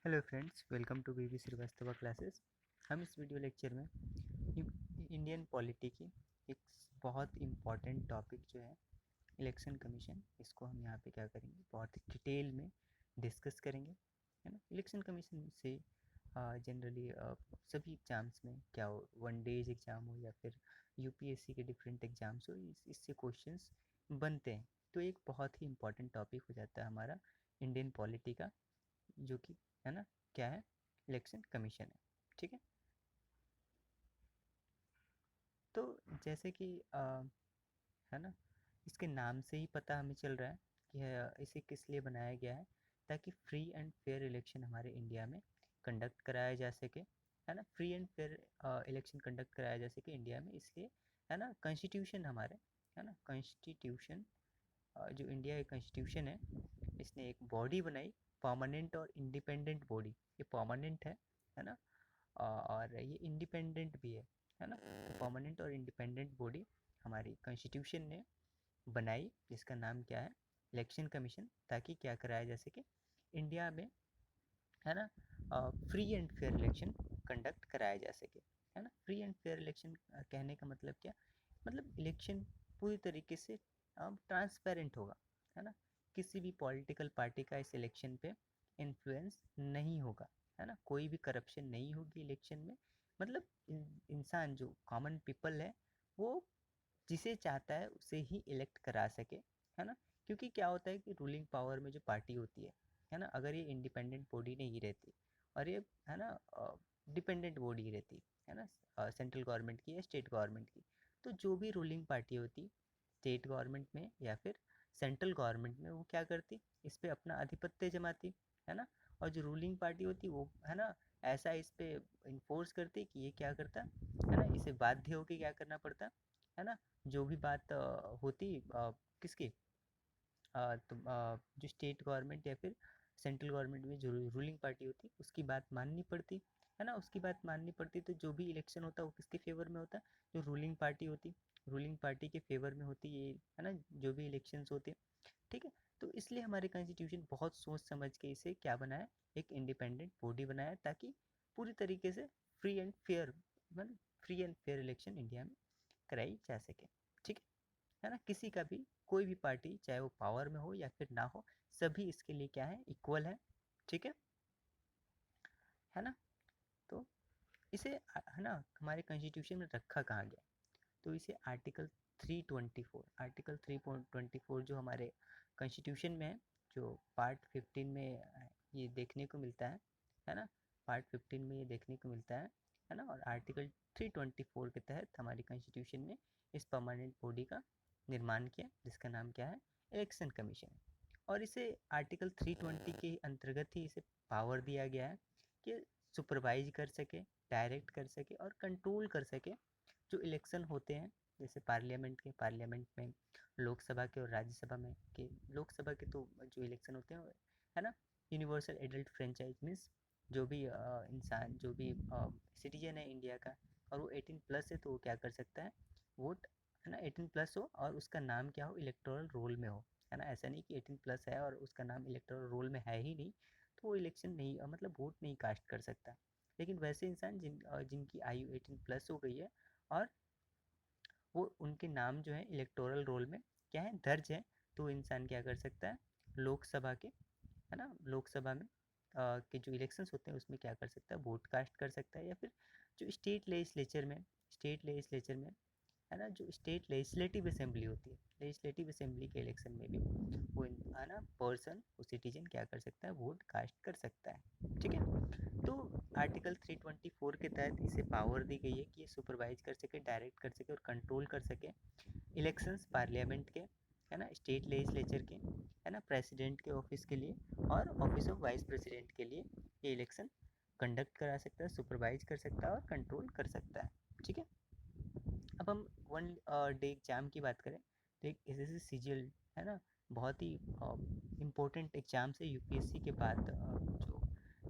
Hello friends, welcome to B B Srivastava classes. हम इस video lecture में इंडियन पॉलिटी की एक बहुत इम्पॉर्टेंट टॉपिक जो है इलेक्शन कमीशन, इसको हम यहाँ पे क्या करेंगे, बहुत ही डिटेल में डिस्कस करेंगे, है ना। इलेक्शन कमीशन से जनरली सभी एग्ज़ाम्स में क्या हो, वन डेज एग्ज़ाम हो या फिर यूपीएससी के डिफरेंट एग्ज़ाम्स हो, इससे क्वेश्चंस बनते हैं। तो एक बहुत ही इम्पॉर्टेंट टॉपिक हो जाता है हमारा इंडियन पॉलिटी का, जो कि है ना क्या है, इलेक्शन कमीशन है। ठीक है, तो जैसे कि है ना, इसके नाम से ही पता हमें चल रहा है कि इसे किस लिए बनाया गया है, ताकि फ्री एंड फेयर इलेक्शन हमारे इंडिया में कंडक्ट कराया जा सके, है ना। Free and fair election conduct कराया जा सके इंडिया में, इसलिए है ना कॉन्स्टिट्यूशन हमारे, है ना, कॉन्स्टिट्यूशन जो इंडिया का कॉन्स्टिट्यूशन है, इसने एक बॉडी बनाई, परमानेंट और इंडिपेंडेंट बॉडी। ये परमानेंट है ना, और ये इंडिपेंडेंट भी है ना। तो परमानेंट और इंडिपेंडेंट बॉडी हमारी कॉन्स्टिट्यूशन ने बनाई, जिसका नाम क्या है, इलेक्शन कमीशन, ताकि क्या कराया जा सके इंडिया में, है ना, free and fair election conduct कराया जा सके, है ना। फ्री एंड फेयर इलेक्शन कहने का मतलब क्या, मतलब इलेक्शन पूरी तरीके से ट्रांसपेरेंट होगा, है ना। किसी भी पॉलिटिकल पार्टी का इस इलेक्शन पे इन्फ्लुएंस नहीं होगा, है ना। कोई भी करप्शन नहीं होगी इलेक्शन में, मतलब इंसान जो कॉमन पीपल है, वो जिसे चाहता है उसे ही इलेक्ट करा सके, है ना। क्योंकि क्या होता है कि रूलिंग पावर में जो पार्टी होती है ना, अगर ये इंडिपेंडेंट बॉडी नहीं रहती और ये, है ना, डिपेंडेंट बॉडी रहती है ना, सेंट्रल गवर्नमेंट की या स्टेट गवर्नमेंट की, तो जो भी रूलिंग पार्टी होती स्टेट गवर्नमेंट में या फिर सेंट्रल गवर्नमेंट में, वो क्या करती, इस पे अपना आधिपत्य जमाती, है ना। और जो रूलिंग पार्टी होती वो, है ना, ऐसा इस पे इन्फोर्स करती कि ये क्या करता, है ना, इसे बाध्य होके क्या करना पड़ता, है ना। जो भी बात होती किसकी, जो स्टेट गवर्नमेंट या फिर सेंट्रल गवर्नमेंट में जो रूलिंग पार्टी होती उसकी बात माननी पड़ती, है ना। उसकी बात माननी पड़ती, तो जो भी इलेक्शन होता है वो किसके फेवर में होता है, जो रूलिंग पार्टी होती, रूलिंग पार्टी के फेवर में होती ये, है ना, जो भी इलेक्शंस होते। ठीक है, तो इसलिए हमारे कॉन्स्टिट्यूशन बहुत सोच समझ के इसे क्या बनाया, एक इंडिपेंडेंट बॉडी बनाया, ताकि पूरी तरीके से फ्री एंड फेयर, मतलब free and fair election India में कराई जा सके। ठीक है ना, किसी का भी कोई भी पार्टी चाहे वो पावर में हो या फिर ना हो, सभी इसके लिए क्या है, इक्वल है। ठीक है ना। तो इसे है ना हमारे कॉन्स्टिट्यूशन में रखा कहाँ गया, तो इसे आर्टिकल 324, आर्टिकल 324 जो हमारे कॉन्स्टिट्यूशन में है, जो पार्ट 15 में ये देखने को मिलता है ना, पार्ट 15 में ये देखने को मिलता है ना। और आर्टिकल 324 के तहत हमारी कॉन्स्टिट्यूशन में इस परमानेंट बॉडी का निर्माण किया, जिसका नाम क्या है, इलेक्शन कमीशन। और इसे आर्टिकल 320 के अंतर्गत ही इसे पावर दिया गया है कि सुपरवाइज कर सके, डायरेक्ट कर सके और कंट्रोल कर सके जो इलेक्शन होते हैं, जैसे पार्लियामेंट में, लोकसभा के और राज्यसभा में के, लोकसभा के तो जो इलेक्शन होते हैं, है ना, यूनिवर्सल एडल्ट फ्रेंचाइज मीन्स जो भी इंसान, जो भी सिटीजन है इंडिया का, और वो 18 प्लस है, तो वो क्या कर सकता है, वोट, है ना, 18 प्लस हो और उसका नाम क्या हो, इलेक्टोरल रोल में हो, है ना। ऐसा नहीं कि 18 प्लस है और उसका नाम इलेक्टोरल रोल में है ही नहीं, तो वो इलेक्शन नहीं, मतलब वोट नहीं कास्ट कर सकता। लेकिन वैसे इंसान जिनकी आयु 18 प्लस हो गई है और वो, उनके नाम जो है इलेक्टोरल रोल में क्या है, दर्ज है, तो इंसान क्या कर सकता है, लोकसभा के, है ना, लोकसभा में के जो इलेक्शंस होते हैं उसमें क्या कर सकता है, वोट कास्ट कर सकता है। या फिर जो स्टेट लेजिस्लेचर में, है ना, जो स्टेट लेजिस्लेटिव असेंबली होती है, लेजिस्लेटिव असेंबली के इलेक्शन में भी वो, है ना, पर्सन, वो सिटीजन क्या कर सकता है, वोट कास्ट कर सकता है। ठीक है, तो आर्टिकल 324 के तहत इसे पावर दी गई है कि ये सुपरवाइज कर सके, डायरेक्ट कर सके और कंट्रोल कर सके इलेक्शंस पार्लियामेंट के, है ना, स्टेट लेजिस्लेचर के, है ना, प्रेसिडेंट के ऑफिस के लिए और ऑफिस ऑफ वाइस प्रेसिडेंट के लिए ये इलेक्शन कंडक्ट करा सकता है, सुपरवाइज कर सकता है और कंट्रोल कर सकता है। ठीक है, अब हम वन डे एग्ज़ाम की बात करें, तो एक एसएससी सीजीएल, है ना, बहुत ही इम्पोर्टेंट एग्ज़ाम से यूपीएससी के बाद जो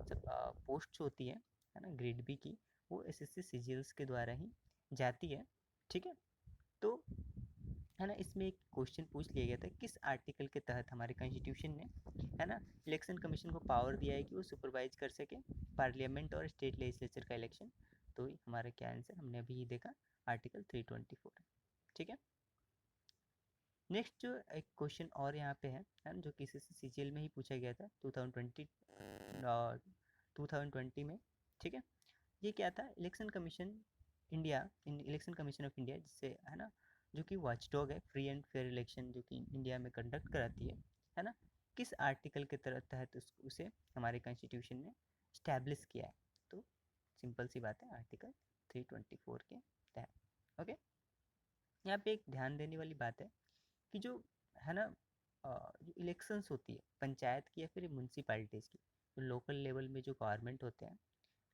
सब पोस्ट होती है ना, ग्रेड बी की, वो एसएससी सीजीएल्स के द्वारा ही जाती है। ठीक है, तो है ना, इसमें एक क्वेश्चन पूछ लिया गया था किस आर्टिकल के तहत हमारे कॉन्स्टिट्यूशन ने, है ना, इलेक्शन कमीशन को पावर दिया है कि वो सुपरवाइज कर सके पार्लियामेंट और स्टेट लेजिस्लेचर का इलेक्शन। तो हमारा क्या आंसर, हमने अभी ही देखा, आर्टिकल 324 है। ठीक है, नेक्स्ट जो एक क्वेश्चन और यहाँ पे है ना, जो किसी से सीजीएल में ही पूछा गया था 2020 में। ठीक है, ये क्या था, election commission India, election commission of India, जिससे, है ना, जो कि वॉचडॉग है, फ्री एंड फेयर इलेक्शन जो कि इंडिया में कंडक्ट कराती है ना, किस आर्टिकल के तहत उसे हमारे कॉन्स्टिट्यूशन ने स्टैब्लिश किया है। तो सिंपल सी बात है, आर्टिकल 324 के तहत। ओके, यहाँ पे एक ध्यान देने वाली बात है कि जो, है ना, जो इलेक्शंस होती है पंचायत की या फिर म्यूनसिपैलिटीज़ की, तो लोकल लेवल में जो गवर्नमेंट होते हैं,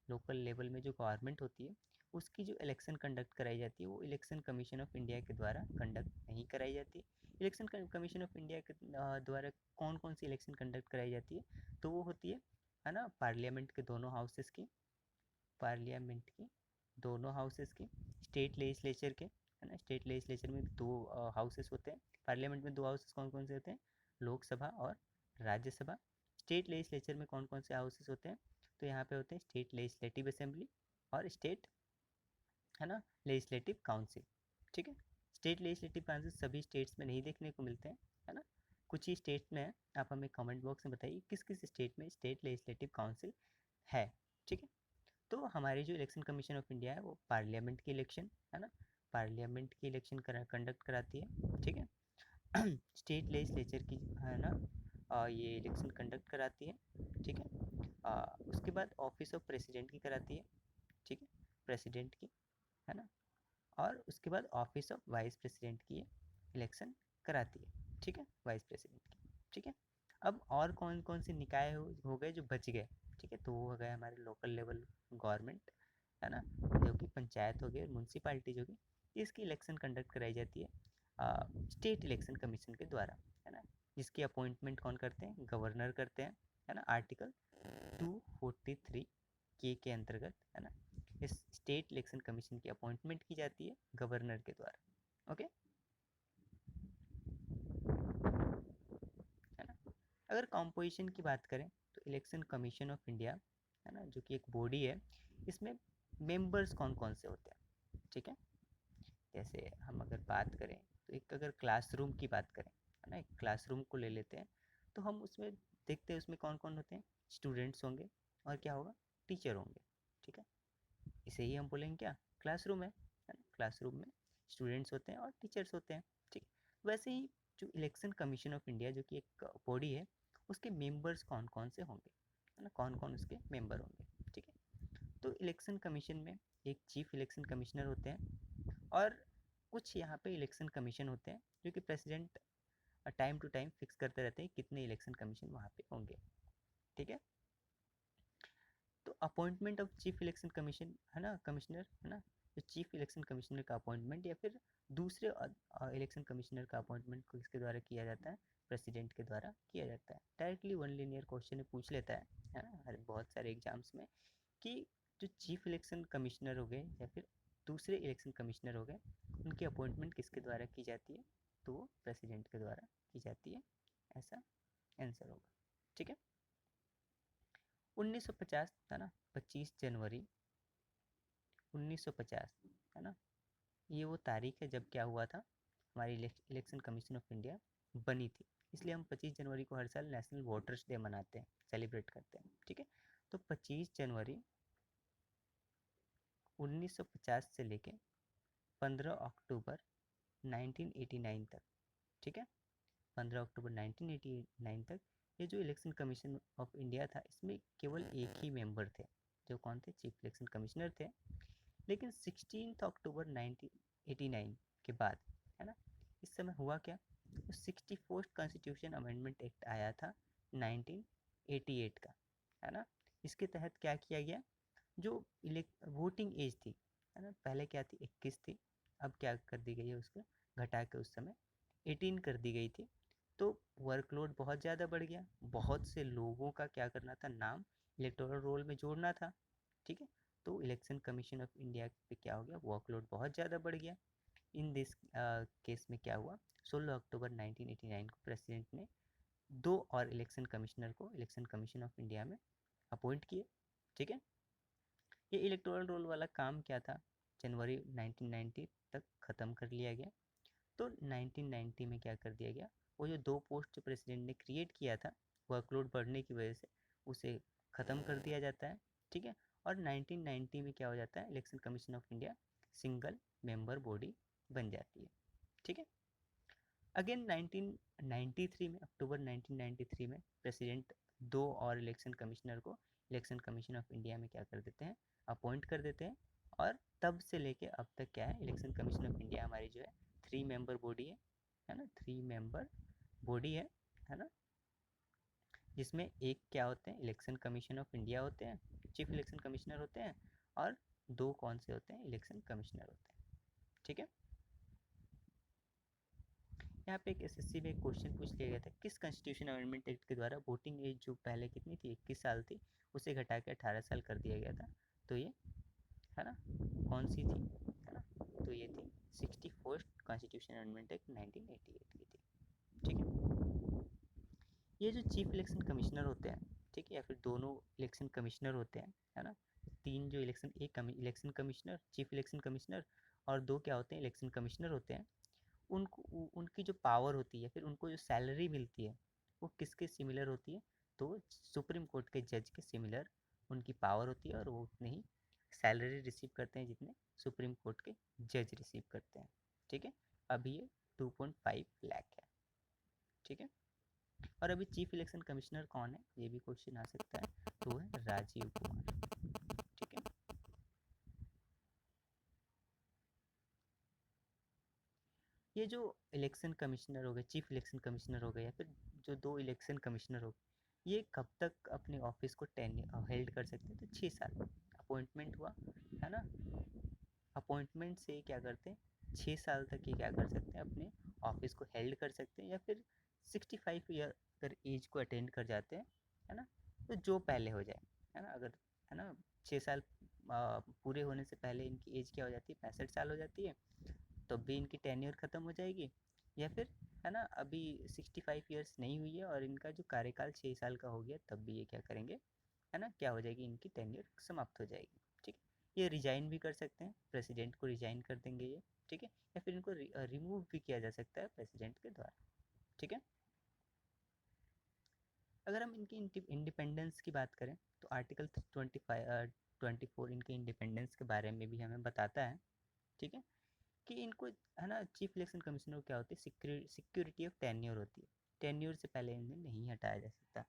लोकल लेवल में जो गवर्नमेंट होती है, उसकी जो इलेक्शन कंडक्ट कराई जाती है वो इलेक्शन कमीशन ऑफ इंडिया के द्वारा कंडक्ट नहीं कराई जाती। इलेक्शन कमीशन ऑफ इंडिया के द्वारा कौन कौन सी इलेक्शन कंडक्ट कराई जाती है, तो वो होती है ना, पार्लियामेंट के दोनों हाउसेस की, पार्लियामेंट की दोनों हाउसेस की, स्टेट लेजिस्लेचर के, है ना, स्टेट लेजिस्लेचर में दो हाउसेस होते हैं, पार्लियामेंट में दो हाउसेस कौन कौन से होते हैं, लोकसभा और राज्यसभा। स्टेट लेजिस्लेचर में कौन कौन से हाउसेस होते हैं, तो यहाँ पे होते हैं स्टेट लेजिस्लेटिव असेंबली और स्टेट, है ना, लेजिस्लेटिव काउंसिल। ठीक है, स्टेट लेजिस्लेटिव काउंसिल सभी स्टेट्स में नहीं देखने को मिलते हैं, है ना, कुछ ही स्टेट में है। आप हमें कमेंट बॉक्स में बताइए किस किस स्टेट में स्टेट लेजिस्लेटिव काउंसिल है। ठीक है, तो हमारी जो इलेक्शन कमीशन ऑफ इंडिया है वो पार्लियामेंट की इलेक्शन, है ना, पार्लियामेंट की इलेक्शन कंडक्ट कराती है। ठीक है, स्टेट लेजिस्लेचर की, है ना, ये इलेक्शन कंडक्ट कराती है। ठीक है, उसके बाद ऑफिस ऑफ प्रेसिडेंट की कराती है। ठीक है, प्रेसिडेंट की, है ना, और उसके बाद ऑफिस ऑफ वाइस प्रेसिडेंट की इलेक्शन कराती है। ठीक है, वाइस प्रेसिडेंट की। ठीक है, अब और कौन कौन से निकाय हो गए जो बच गए। ठीक है, तो वो हो गए हमारे लोकल लेवल गवर्नमेंट, है ना, जो कि पंचायत हो गई और म्यूनसिपालिटीज हो गई, इसकी इलेक्शन कंडक्ट कराई जाती है स्टेट इलेक्शन कमीशन के द्वारा, है ना, जिसकी अपॉइंटमेंट कौन करते हैं, गवर्नर करते हैं, है ना, आर्टिकल 243 के अंतर्गत, है ना, इस स्टेट इलेक्शन कमीशन की अपॉइंटमेंट की जाती है गवर्नर के द्वारा। ओके, है ना, अगर कॉम्पोजिशन की बात करें तो इलेक्शन कमीशन ऑफ इंडिया, है ना, जो कि एक बॉडी है, इसमें मेंबर्स कौन कौन से होते हैं। ठीक है, जैसे हम अगर बात करें तो एक अगर क्लासरूम की बात करें, है ना, एक क्लासरूम को ले लेते हैं, तो हम उसमें देखते हैं उसमें कौन कौन होते हैं, स्टूडेंट्स होंगे और क्या होगा, टीचर होंगे। ठीक है, इसे ही हम बोलेंगे क्या, क्लासरूम है ना, क्लासरूम में स्टूडेंट्स होते हैं और टीचर्स होते हैं। ठीक, वैसे ही जो इलेक्शन कमीशन ऑफ इंडिया जो कि एक बॉडी है, उसके मेंबर्स कौन कौन से होंगे, है ना, कौन कौन उसके मेंबर होंगे। ठीक है, तो इलेक्शन कमीशन में एक चीफ इलेक्शन कमिश्नर होते हैं और कुछ यहाँ पे इलेक्शन कमीशन होते हैं जो कि president time to time fix करते रहते हैं कितने इलेक्शन कमीशन वहाँ पे होंगे। ठीक है, तो appointment of chief election commission, है ना, कमिश्नर, है ना, जो चीफ इलेक्शन कमिश्नर का अपॉइंटमेंट या फिर दूसरे इलेक्शन कमिश्नर का अपॉइंटमेंट किसके द्वारा किया जाता है, प्रेसिडेंट के द्वारा किया जाता है। डायरेक्टली वन लीनियर क्वेश्चन पूछ लेता है ना, हर बहुत सारे एग्जाम्स में, कि जो चीफ इलेक्शन कमिश्नर हो गए या फिर दूसरे इलेक्शन कमिश्नर हो गए, उनकी अपॉइंटमेंट किसके द्वारा की जाती है, तो वो प्रेसिडेंट के द्वारा की जाती है, ऐसा आंसर होगा। ठीक है, 1950 था ना, 25 जनवरी 1950, है ना, ये वो तारीख है जब क्या हुआ था, हमारी इलेक्शन कमीशन ऑफ इंडिया बनी थी। इसलिए हम 25 जनवरी को हर साल नेशनल वोटर्स डे मनाते हैं, सेलिब्रेट करते हैं। ठीक है, तो 25 जनवरी 1950 से लेके 15 अक्टूबर 1989 तक, ठीक है, 15 अक्टूबर 1989 तक ये जो इलेक्शन कमीशन ऑफ इंडिया था, इसमें केवल एक ही मेंबर थे, जो कौन थे, चीफ इलेक्शन कमिश्नर थे। लेकिन 16 अक्टूबर 1989 के बाद, है ना, इस समय हुआ क्या, तो 64th कॉन्स्टिट्यूशन अमेंडमेंट एक्ट आया था 1988 का, है ना, इसके तहत क्या किया गया, जो वोटिंग एज थी, है ना, पहले क्या थी, 21 थी, अब क्या कर दी गई है, उसको घटा के उस समय 18 कर दी गई थी। तो वर्कलोड बहुत ज़्यादा बढ़ गया, बहुत से लोगों का क्या करना था, नाम इलेक्टोरल रोल में जोड़ना था। ठीक है, तो इलेक्शन कमीशन ऑफ इंडिया पे क्या हो गया, वर्कलोड बहुत ज़्यादा बढ़ गया, इन दिस केस में क्या हुआ, 16 अक्टूबर 1989 को प्रेसिडेंट ने 2 और इलेक्शन कमिश्नर को इलेक्शन कमीशन ऑफ इंडिया में अपॉइंट किए। ठीक है, ये इलेक्टोरल रोल वाला काम क्या था, जनवरी 1990 तक ख़त्म कर लिया गया। तो 1990 में क्या कर दिया गया, वो जो 2 पोस्ट जो प्रेसिडेंट ने क्रिएट किया था वर्कलोड बढ़ने की वजह से, उसे ख़त्म कर दिया जाता है। ठीक है, और 1990 में क्या हो जाता है, election commission of India single member body बन जाती है। ठीक है, अगेन 1993 में, अक्टूबर 1993 में प्रेसिडेंट 2 और इलेक्शन कमिश्नर को इलेक्शन कमीशन ऑफ इंडिया में क्या कर देते हैं, अपॉइंट कर देते हैं। और तब से लेके अब तक क्या है, इलेक्शन कमीशन ऑफ इंडिया हमारी जो है 3 मेंबर बॉडी है ना, 3 मेंबर बॉडी है ना, जिसमें एक क्या होते हैं, इलेक्शन कमीशन ऑफ इंडिया होते हैं, चीफ इलेक्शन कमिश्नर होते हैं, और 2 कौन से होते हैं, इलेक्शन कमिश्नर होते हैं। ठीक है, यहाँ पे एक एसएससी में एक क्वेश्चन पूछ लिया गया था, किस कॉन्स्टिट्यूशन अमेंडमेंट एक्ट के द्वारा वोटिंग एज जो पहले कितनी थी, 21 साल थी, उसे घटा के 18 साल कर दिया गया था। तो ये है ना, कौन सी थी, है ना, तो ये थी 61st कॉन्स्टिट्यूशन अमेंडमेंट एक्ट 1988 की थी। ठीक है, ये जो चीफ इलेक्शन कमिश्नर होते हैं, ठीक है, या फिर दोनों इलेक्शन कमिश्नर होते हैं, है ना, 3 जो इलेक्शन, एक election commissioner, chief election commissioner, और 2 क्या होते हैं, इलेक्शन कमिश्नर होते हैं। उनको उनकी जो पावर होती है, फिर उनको जो सैलरी मिलती है, वो किसके सिमिलर होती है, तो सुप्रीम कोर्ट के जज के सिमिलर उनकी पावर होती है, और वो उतने ही सैलरी रिसीव करते हैं जितने सुप्रीम कोर्ट के जज रिसीव करते हैं। ठीक है, अभी ये 2.5 लाख है। ठीक है, और अभी चीफ इलेक्शन कमिश्नर कौन है, ये भी क्वेश्चन आ सकता है, तो वो है राजीव कुमार। ठीक है, ये जो इलेक्शन कमिश्नर हो गए, चीफ इलेक्शन कमिश्नर हो गए, या फिर जो 2 इलेक्शन कमिश्नर हो गए, ये कब तक अपने ऑफिस को हेल्ड कर सकते हैं, तो 6 साल अपॉइंटमेंट हुआ, है ना, अपॉइंटमेंट से क्या करते हैं, 6 साल तक ये क्या कर सकते हैं, अपने ऑफिस को हेल्ड कर सकते हैं, या फिर 65 ईयर अगर एज को अटेंड कर जाते हैं, है ना, तो जो पहले हो जाए, है ना, अगर, है ना, 6 साल पूरे होने से पहले इनकी एज क्या हो जाती है, 65 साल हो जाती है, तब भी इनकी टेन्योर ख़त्म हो जाएगी। या फिर, है ना, अभी 65 ईयर्स नहीं हुई है और इनका जो कार्यकाल 6 साल का हो गया, तब भी ये क्या करेंगे, है ना, क्या हो जाएगी, इनकी टेन्योर समाप्त हो जाएगी। ठीक है, ये रिजाइन भी कर सकते हैं, प्रेसिडेंट को रिजाइन कर देंगे ये। ठीक है, या फिर इनको रिमूव भी किया जा सकता है प्रेसिडेंट के द्वारा। ठीक है, अगर हम इनकी इंडिपेंडेंस की बात करें, तो आर्टिकल 24 इनके इंडिपेंडेंस के बारे में भी हमें बताता है। ठीक है, कि इनको, है ना, चीफ इलेक्शन कमिश्नर क्या होती है, सिक्योरिटी ऑफ टेन्योर होती है, टेन्योर से पहले इन्हें नहीं हटाया जा सकता।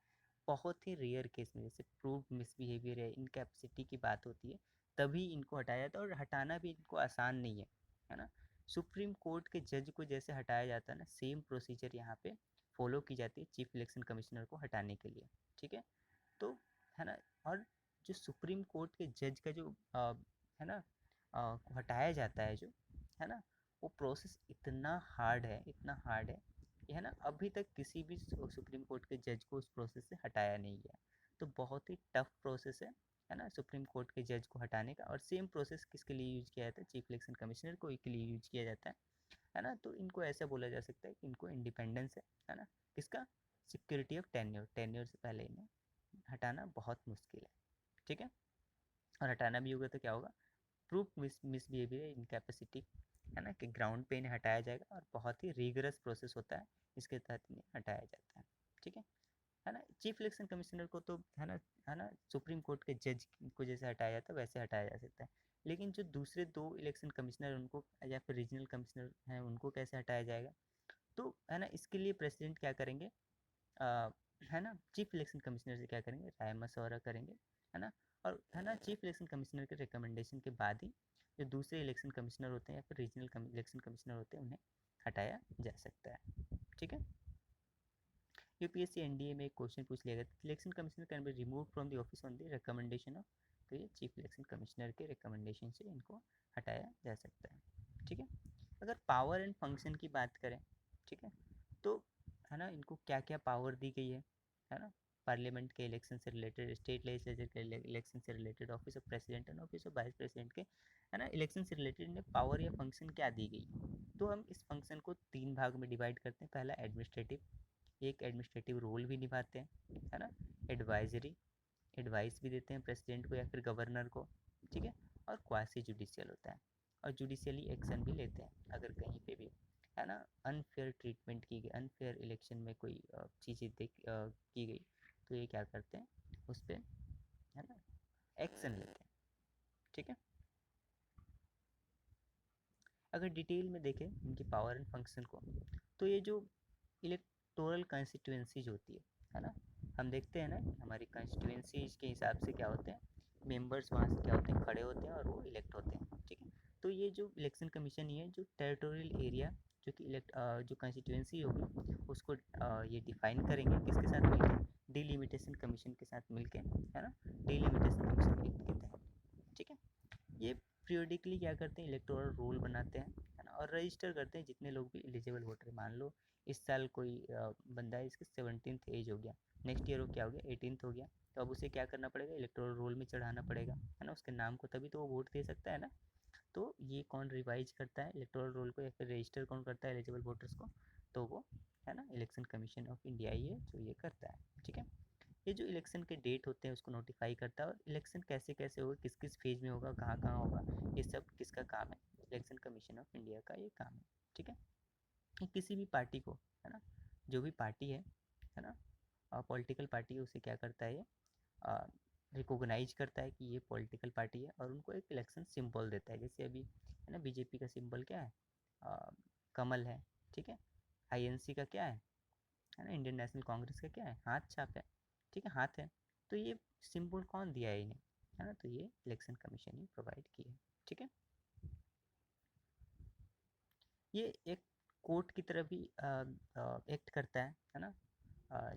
बहुत ही रेयर केस में, जैसे प्रूव्ड मिसबिहेवियर है, इनकैपेसिटी की बात होती है, तभी इनको हटाया जाता है, और हटाना भी इनको आसान नहीं है ना। सुप्रीम कोर्ट के जज को जैसे हटाया जाता है ना, सेम प्रोसीजर यहाँ पे फॉलो की जाती है चीफ इलेक्शन कमिश्नर को हटाने के लिए। ठीक है, तो, है ना, और जो सुप्रीम कोर्ट के जज का जो है ना, हटाया जाता है जो, है ना, वो प्रोसेस इतना हार्ड है, इतना हार्ड है कि, है ना, अभी तक किसी भी सुप्रीम कोर्ट के जज को उस प्रोसेस से हटाया नहीं गया। तो बहुत ही टफ प्रोसेस है ना, सुप्रीम कोर्ट के जज को हटाने का। और सेम प्रोसेस किसके लिए यूज किया जाता है, चीफ इलेक्शन कमिश्नर को के लिए यूज किया जाता है ना। तो इनको ऐसा बोला जा सकता है कि इनको इंडिपेंडेंस है ना, किसका, सिक्योरिटी ऑफ टेन्योर, टेन्योर से पहले इन्हें हटाना बहुत मुश्किल है। ठीक है, और हटाना भी होगा तो क्या होगा, प्रूफ मिसबिहेवियर, इनकैपेसिटी, है ना, कि ग्राउंड पे इन्हें हटाया जाएगा, और बहुत ही रीगरस प्रोसेस होता है, इसके तहत इन्हें हटाया जाता है। ठीक है ना, चीफ इलेक्शन कमिश्नर को तो, है ना, सुप्रीम कोर्ट के जज को जैसे हटाया जाता है वैसे हटाया जा सकता है। लेकिन जो दूसरे 2 इलेक्शन कमिश्नर उनको, या फिर रीजनल कमिश्नर हैं, उनको कैसे हटाया जाएगा, तो, है ना, इसके लिए प्रेसिडेंट क्या करेंगे, अ, है ना, चीफ इलेक्शन कमिश्नर से क्या करेंगे, राय मशवरा करेंगे, है ना। और, है ना, चीफ इलेक्शन कमिश्नर के रिकमेंडेशन के बाद ही जो दूसरे इलेक्शन कमिश्नर होते हैं या फिर रीजनल इलेक्शन कमिश्नर होते हैं, उन्हें हटाया जा सकता है। ठीक है, यूपीएससी एनडीए में एक क्वेश्चन पूछ लिया गया, election commissioner can be remove from the office on the recommendation of, तो ये चीफ इलेक्शन कमिश्नर के रिकमेंडेशन से इनको हटाया जा सकता है। ठीक है, अगर पावर एंड फंक्शन की बात करें, ठीक है, तो, है ना, इनको क्या क्या पावर दी गई है ना, पार्लियामेंट के इलेक्शन से रिलेटेड, स्टेट लेजिस्लेचर के इलेक्शन से related, office of president and office of vice president के, है ना, इलेक्शन से रिलेटेड इन्हें पावर या फंक्शन क्या दी गई। तो हम इस फंक्शन को 3 भाग में डिवाइड करते हैं। पहला एडमिनिस्ट्रेटिव, एक एडमिनिस्ट्रेटिव रोल भी निभाते हैं, है ना। एडवाइजरी, एडवाइस भी देते हैं प्रेसिडेंट को या फिर गवर्नर को, ठीक है। और क्वासी जुडिशियल होता है, और जुडिशियली एक्शन भी लेते हैं अगर कहीं पे भी, है ना, अनफेयर ट्रीटमेंट की गई, अनफेयर इलेक्शन में कोई चीज़ें की गई, तो ये क्या करते हैं उस पर, है ना, एक्शन लेते हैं, ठीक है। अगर डिटेल में देखें इनकी पावर एंड फंक्शन को, तो ये जो इलेक्टोरल कंस्टिट्यूएंसीज होती है ना, हम देखते हैं ना हमारी कंस्टिट्यूएंसीज के हिसाब से क्या होते हैं, मेंबर्स वहाँ से क्या होते हैं, खड़े होते हैं और वो इलेक्ट होते हैं, ठीक है। तो ये जो इलेक्शन कमीशन ये जो टेरिटोरियल एरिया जो कि जो कंस्टिट्यूएंसी होगी उसको ये डिफाइन करेंगे किसके साथ मिलकर, डिलिमिटेशन कमीशन के साथ मिलके, है ना, डिलिमिटेशन कमीशन एक्ट के तहत, ठीक है। ये पीरियडिकली क्या करते हैं, इलेक्टोरल रोल बनाते हैं, है ना, और रजिस्टर करते हैं जितने लोग भी एलिजिबल वोटर। मान लो इस साल कोई बंदा है, इसकी 17th एज हो गया, नेक्स्ट ईयर वो क्या हो गया, 18th हो गया, तो अब उसे क्या करना पड़ेगा, इलेक्टोरल रोल में चढ़ाना पड़ेगा, है ना, उसके नाम को, तभी तो वो वोट दे सकता है ना। तो ये कौन रिवाइज करता है इलेक्टोरल रोल को, या फिर रजिस्टर कौन करता है एलिजिबल वोटर्स को, तो वो, है ना, इलेक्शन कमीशन ऑफ इंडिया ही है जो ये करता है, ठीक है। ये जो इलेक्शन के डेट होते हैं उसको नोटिफाई करता है, और इलेक्शन कैसे कैसे होगा, किस किस फेज में होगा, कहाँ कहाँ होगा, ये सब किसका काम है, इलेक्शन कमीशन ऑफ इंडिया का ये काम है, ठीक है। ये किसी भी पार्टी को, है ना, जो भी पार्टी है ना, पॉलिटिकल पार्टी है, उसे क्या करता है ये रिकोगनाइज करता है कि ये पॉलिटिकल पार्टी है, और उनको एक इलेक्शन सिंबल देता है। जैसे अभी, है ना, बीजेपी का सिंबल क्या है, कमल है, ठीक है। आईएनसी का क्या है ना, इंडियन नेशनल कांग्रेस का क्या है, हाथ छाप है, ठीक है, हाथ है। तो ये सिंबल कौन दिया है इन्हें, है ना, तो ये इलेक्शन कमीशन ही प्रोवाइड की है, ठीक है। ये एक कोर्ट की तरह भी एक्ट करता है ना।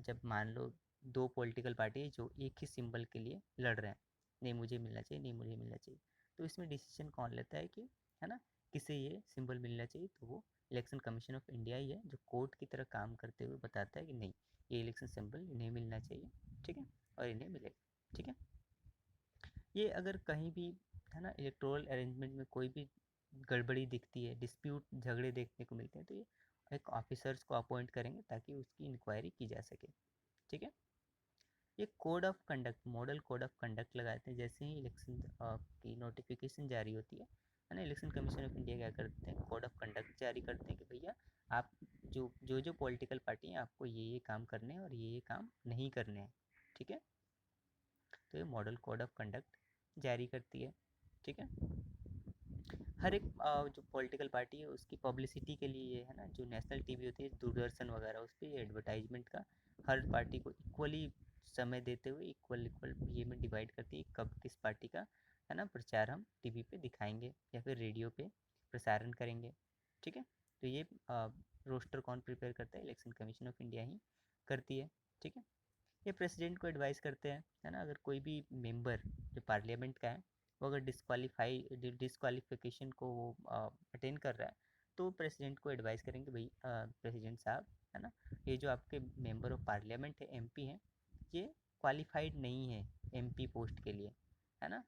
जब मान लो दो पॉलिटिकल पार्टी जो एक ही सिंबल के लिए लड़ रहे हैं, नहीं मुझे मिलना चाहिए, नहीं मुझे मिलना चाहिए, तो इसमें डिसीजन कौन लेता है कि, है ना, किसे ये सिंबल मिलना चाहिए, तो वो इलेक्शन कमीशन ऑफ इंडिया ही है जो कोर्ट की तरह काम करते हुए बताता है कि नहीं, ये इलेक्शन सिंबल इन्हें मिलना चाहिए, ठीक है, और इन्हें मिलेगा, ठीक है। ये अगर कहीं भी, है ना, इलेक्टोरल अरेंजमेंट में कोई भी गड़बड़ी दिखती है, डिस्प्यूट, झगड़े देखने को मिलते हैं, तो ये एक ऑफिसर्स को अपॉइंट करेंगे ताकि उसकी इंक्वायरी की जा सके, ठीक है। ये code of conduct, model code of conduct लगाते हैं जैसे ही इलेक्शन की नोटिफिकेशन जारी होती है ना, इलेक्शन कमीशन ऑफ इंडिया क्या करते हैं, कोड ऑफ कंडक्ट जारी करते हैं कि भैया आप जो पॉलिटिकल पार्टी हैं आपको ये काम करने हैं और ये काम नहीं करने हैं, ठीक है। तो ये मॉडल कोड ऑफ कंडक्ट जारी करती है, ठीक है। हर एक जो पॉलिटिकल पार्टी है उसकी पब्लिसिटी के लिए ये, है ना, जो नेशनल टीवी होती है, दूरदर्शन वगैरह, उस पर एडवर्टाइजमेंट का हर पार्टी को इक्वली समय देते हुए इक्वल इक्वल ये में डिवाइड करती है कब किस पार्टी का, है ना, प्रचार हम टीवी पे दिखाएंगे या फिर रेडियो पे प्रसारण करेंगे, ठीक है। तो ये रोस्टर कौन प्रिपेयर करता है, इलेक्शन कमीशन ऑफ इंडिया ही करती है, ठीक है। ये प्रेसिडेंट को एडवाइस करते हैं, है ना, अगर कोई भी मेंबर जो पार्लियामेंट का है वो अगर डिस्क्वालिफिकेशन को वो अटेंड कर रहा है, तो प्रेसिडेंट को एडवाइस करेंगे भाई प्रेसिडेंट साहब, है ना, ये जो आपके मेंबर ऑफ पार्लियामेंट है, एमपी हैं, ये क्वालिफाइड नहीं है एमपी पोस्ट के लिए, है ना।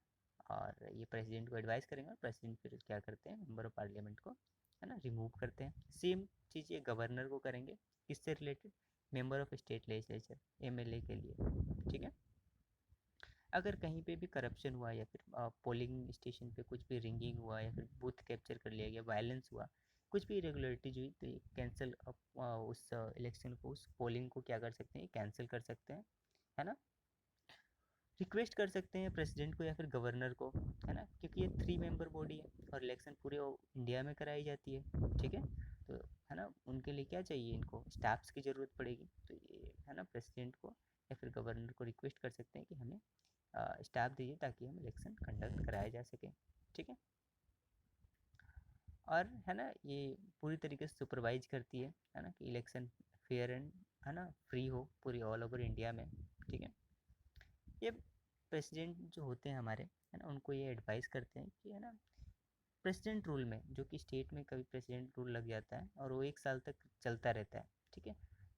और ये प्रेसिडेंट को एडवाइस करेंगे और प्रेसिडेंट फिर क्या करते हैं, मेंबर ऑफ पार्लियामेंट को, है ना, रिमूव करते हैं। सेम चीज़ ये गवर्नर को करेंगे, किससे related, member of state legislature, MLA के लिए, ठीक है। अगर कहीं पे भी करप्शन हुआ या फिर पोलिंग स्टेशन पे कुछ भी रिंगिंग हुआ या फिर बूथ कैप्चर कर लिया गया, वायलेंस हुआ, कुछ भी इरेगुलरिटीज हुई, तो ये कैंसिल उस इलेक्शन को, उस पोलिंग को क्या कर सकते हैं, कैंसिल कर सकते हैं, है ना। रिक्वेस्ट कर सकते हैं प्रेसिडेंट को या फिर गवर्नर को, है ना, क्योंकि ये 3 मेंबर बॉडी है और इलेक्शन पूरे इंडिया में कराई जाती है, ठीक है। तो, है ना, उनके लिए क्या चाहिए, इनको स्टाफ्स की ज़रूरत पड़ेगी, तो ये, है ना, प्रेसिडेंट को या फिर गवर्नर को रिक्वेस्ट कर सकते हैं कि हमें स्टाफ दीजिए ताकि हम इलेक्शन कंडक्ट कराया जा सके, ठीक है। और, है ना, ये पूरी तरीके से सुपरवाइज करती है ना, कि इलेक्शन फेयर एंड, है ना, फ्री हो पूरी ऑल ओवर इंडिया में, ठीक है। ये प्रेसिडेंट जो होते हैं हमारे, है ना, उनको ये एडवाइस करते हैं कि, है ना, प्रेसिडेंट रूल में जो कि स्टेट में कभी प्रेसिडेंट रूल लग जाता है और वो 1 साल तक चलता रहता है, ठीक है।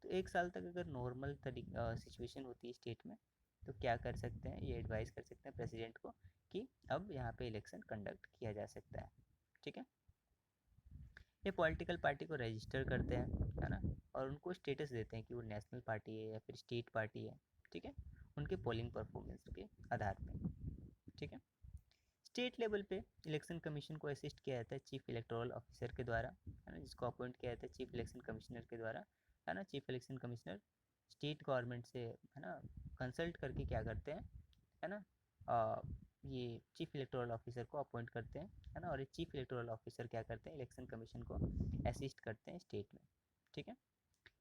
तो 1 साल तक अगर नॉर्मल सिचुएशन होती है स्टेट में, तो क्या कर सकते हैं, ये एडवाइस कर सकते हैं प्रेसिडेंट को कि अब यहाँ पे इलेक्शन कंडक्ट किया जा सकता है। ठीक है, ये पॉलिटिकल पार्टी को रजिस्टर करते हैं, है ना, और उनको स्टेटस देते हैं कि वो नेशनल पार्टी है या फिर स्टेट पार्टी है। ठीक है, उनके पोलिंग परफॉर्मेंस के आधार पे। ठीक है, स्टेट लेवल पे इलेक्शन कमीशन को असिस्ट किया जाता है चीफ इलेक्टोरल ऑफिसर के द्वारा, है ना, जिसको अपॉइंट किया जाता है चीफ इलेक्शन कमिश्नर के द्वारा, है ना। Chief election commissioner state government से, है ना, कंसल्ट करके क्या करते हैं, है ना, ये चीफ इलेक्टोरल ऑफिसर को अपॉइंट करते हैं, है ना, और ये चीफ इलेक्टोरल ऑफिसर क्या करते हैं, इलेक्शन कमीशन को असिस्ट करते हैं स्टेट में। ठीक है,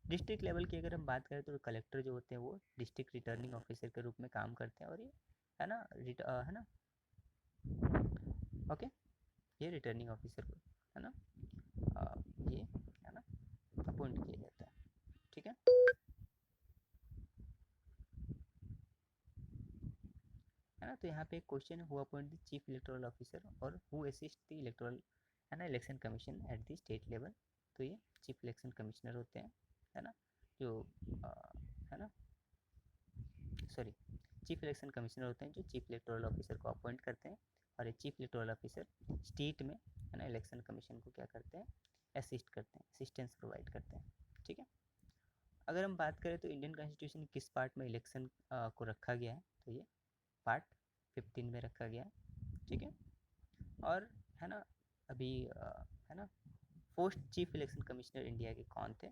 डिस्ट्रिक्ट लेवल की अगर हम बात करें तो कलेक्टर जो होते हैं वो डिस्ट्रिक्ट रिटर्निंग ऑफिसर के रूप में काम करते हैं, और ये, है ना, है ना, ओके, ये रिटर्निंग ऑफिसर को, है ना, ये, है ना, अपॉइंट किया जाता है। ठीक है, है ना, तो यहाँ पे एक क्वेश्चन है, who appoint the chief electoral officer और हु असिस्ट द इलेक्टोरल, है ना, election commission at the state level. तो ये चीफ इलेक्शन कमिश्नर होते हैं, है ना, जो है ना, सॉरी, चीफ इलेक्शन कमिश्नर होते हैं जो चीफ इलेक्टोरल ऑफिसर को अपॉइंट करते हैं, और ये चीफ इलेक्टोरल ऑफिसर स्टेट में, है ना, इलेक्शन कमीशन को क्या करते हैं, असिस्ट करते हैं, असिस्टेंस प्रोवाइड करते हैं। ठीक है, अगर हम बात करें तो इंडियन कॉन्स्टिट्यूशन किस पार्ट में इलेक्शन को रखा गया है, तो ये पार्ट 15 में रखा गया है। ठीक है, और, है ना, अभी है ना, post chief election commissioner India के कौन थे,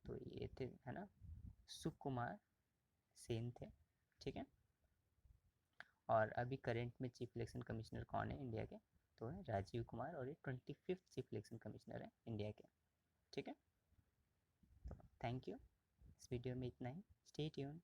तो ये थे, है ना, सुकुमार सेन थे। ठीक है, और अभी करंट में चीफ इलेक्शन कमिश्नर कौन है इंडिया के, तो है राजीव कुमार, और ये 25th चीफ इलेक्शन कमिश्नर है इंडिया के। ठीक है, तो थैंक यू, इस वीडियो में इतना ही, स्टे ट्यून।